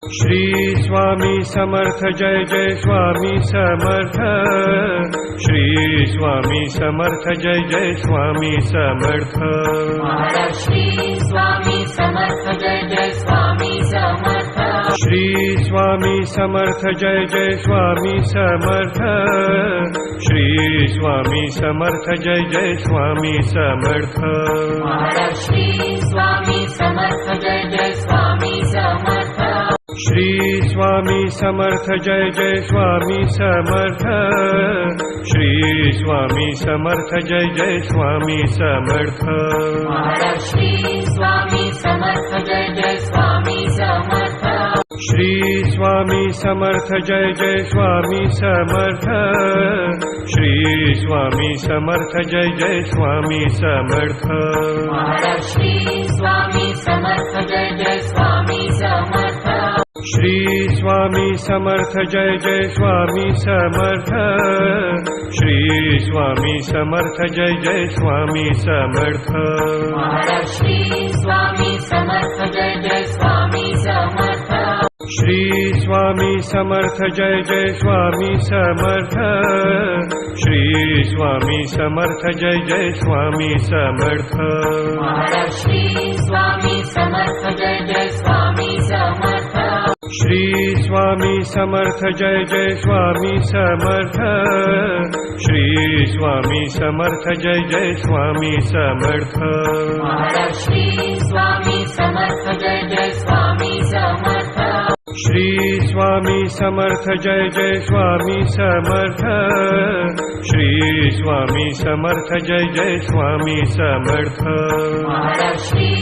Shri Swami Samarth Jai Jai Swami Samarth. Shri Swami Samarth Jai Jai Swami Samarth. Maharaj Shri Swami Samarth Jai Jai Swami Samarth. Shri Swami Samarth Jai Jai Swami Samarth. Shri Swami Samarth Jai Jai Swami Samarth. Maharaj Shri Swami Samarth Jai Jai Swami Samarth. Shri Swami Samarth Jai Jai Swami Samarth. Shri Swami Samarth Jai Jai Swami Samarth. Maharaj Shri Swami Samarth Jai Jai Swami Samarth. Shri Swami Samarth Jai Jai Swami Samarth. Shri Swami Samarth Jai Jai Swami Samarth. Maharaj Shri Swami Samarth Jai Jai Swami Samarth. Shri Swami Samarth Jai Jai Swami Samarth. Shri Swami Samarth Jai Jai Swami Samarth. Maharaj Shri Swami Samarth Jai Jai Swami Samarth. Shri Swami Samarth Jai Jai Swami Samarth. Shri Swami Samarth Jai Jai Swami Samarth. Maharaj Shri Swami Samarth Jai Jai Swami Samarth. Shri Swami Samarth Jai Jai Swami Samarth. Shri Swami Samarth Jai Jai Swami Samarth. Maharaj Shri Swami Samarth Jai Jai Swami Samarth. Shri Swami Samarth Jai Jai Swami Samarth. Shri Swami Samarth Jai Jai Swami Samarth. Maharaj Shri